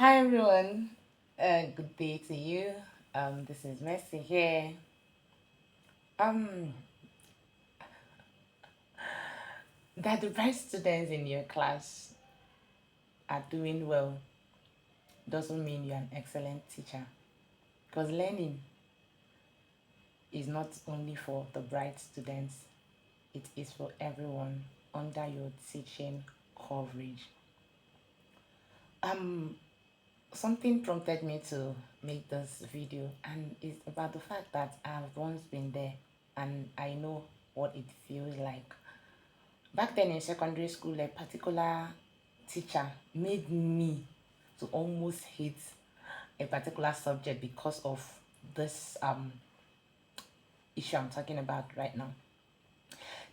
Hi everyone, good day to you. This is Mercy here. Um, that the best students in your class are doing well doesn't mean you're an excellent teacher. Because learning is not only for the bright students; it is for everyone under your teaching coverage. Um, Something prompted me to make this video, and it's about the fact that I've once been there, and I know what it feels like. Back then in secondary school, a particular teacher made me to almost hate a particular subject because of this issue I'm talking about right now.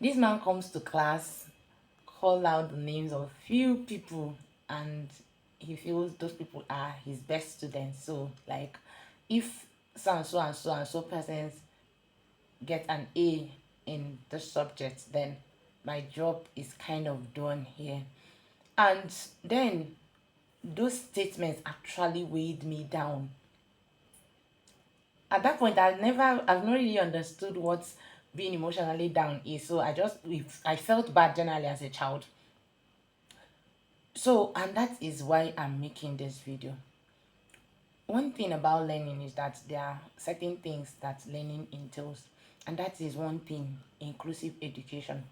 This man comes to class, call out the names of few people, and he feels those people are his best students. So like if so and so and so and so persons get an A in the subject, then my job is kind of done here. And then those statements actually weighed me down. At that point, I've not really understood what being emotionally down is. So I felt bad generally as a child. So, and that is why I'm making this video. One thing about learning is that there are certain things that learning entails, and that is one thing: inclusive education.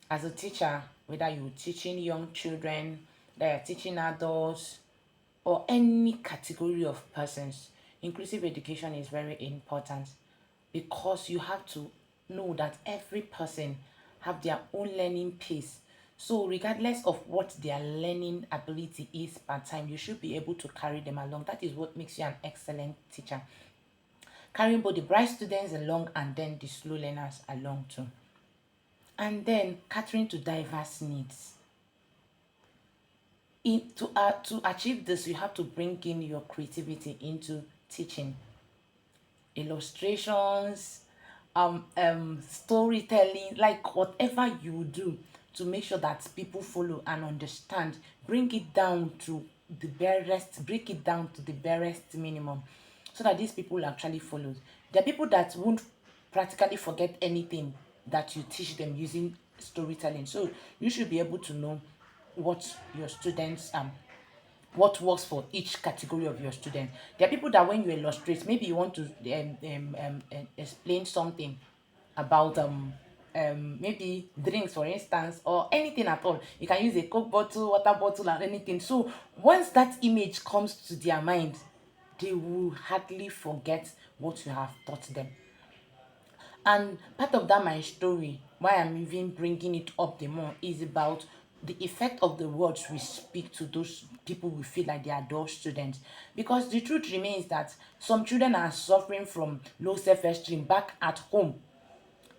As a teacher, whether you're teaching young children, that you're teaching adults, or any category of persons, inclusive education is very important because you have to know that every person have their own learning pace. So regardless of what their learning ability is per time, you should be able to carry them along. That is what makes you an excellent teacher. Carrying both the bright students along and then the slow learners along too. And then catering to diverse needs. To achieve this, you have to bring in your creativity into teaching. Illustrations, storytelling, like whatever you do to make sure that people follow and understand, bring it down to the barest, break it down to the barest minimum so that these people actually follow. There are people that won't practically forget anything that you teach them using storytelling. So you should be able to know what your students what works for each category of your student. There are people that when you illustrate, maybe you want to explain something about maybe drinks for instance, or anything at all. You can use a coke bottle, water bottle, and anything. So once that image comes to their mind, they will hardly forget what you have taught them. And part of that my story, why I'm even bringing it up the more, is about the effect of the words we speak to those people we feel like they are dull students. Because the truth remains that some children are suffering from low self-esteem back at home.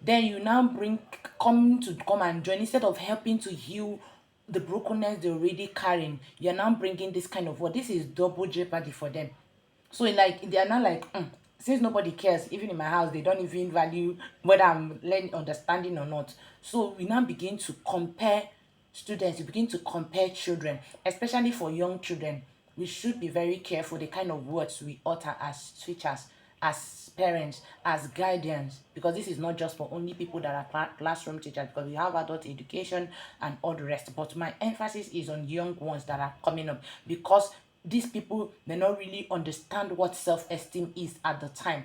Then you now bring come and join, instead of helping to heal the brokenness they're already carrying, you're now bringing this kind of word. This is double jeopardy for them. So like they are not like since nobody cares, even in my house they don't even value whether I'm learning understanding or not. So we now begin to compare students, we begin to compare children, especially for young children. We should be very careful the kind of words we utter as teachers, as parents, as guardians, because this is not just for only people that are classroom teachers, because we have adult education and all the rest. But my emphasis is on young ones that are coming up, because these people may not really understand what self-esteem is at the time.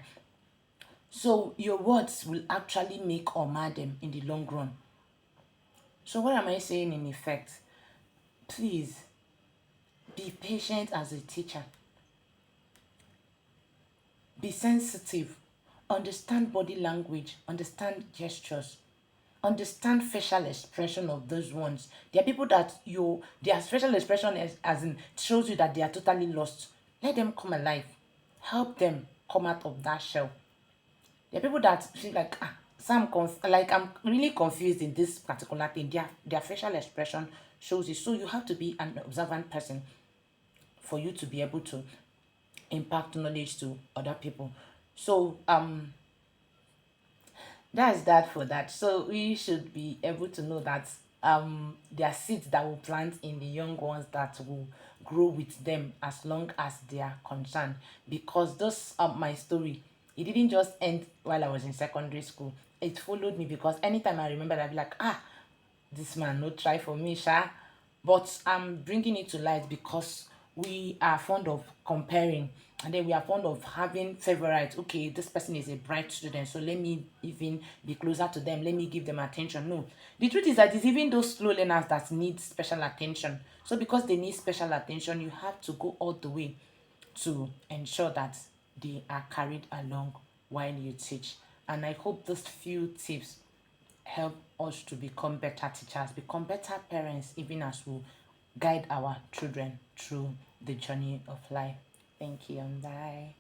So your words will actually make or mar them in the long run. So what am I saying in effect? Please be patient as a teacher. Be sensitive. Understand body language. Understand gestures. Understand facial expression of those ones. There are people that their facial expression is, as in shows you that they are totally lost. Let them come alive. Help them come out of that shell. There are people that feel like like I'm really confused in this particular thing. Their facial expression shows it. So you have to be an observant person for you to be able to impact knowledge to other people. So that's that for that. So we should be able to know that there are seeds that will plant in the young ones that will grow with them as long as they are concerned. Because this my story, it didn't just end while I was in secondary school. It followed me, because anytime I remember, I'd be like, ah, this man no try for me, sha. But I'm bringing it to light because we are fond of comparing, and then we are fond of having favorites. Okay, this person is a bright student, so let me even be closer to them, let me give them attention. No, the truth is that it's even those slow learners that need special attention. So because they need special attention, you have to go all the way to ensure that they are carried along while you teach. And I hope those few tips help us to become better teachers, become better parents, even as we guide our children through the journey of life. Thank you and bye.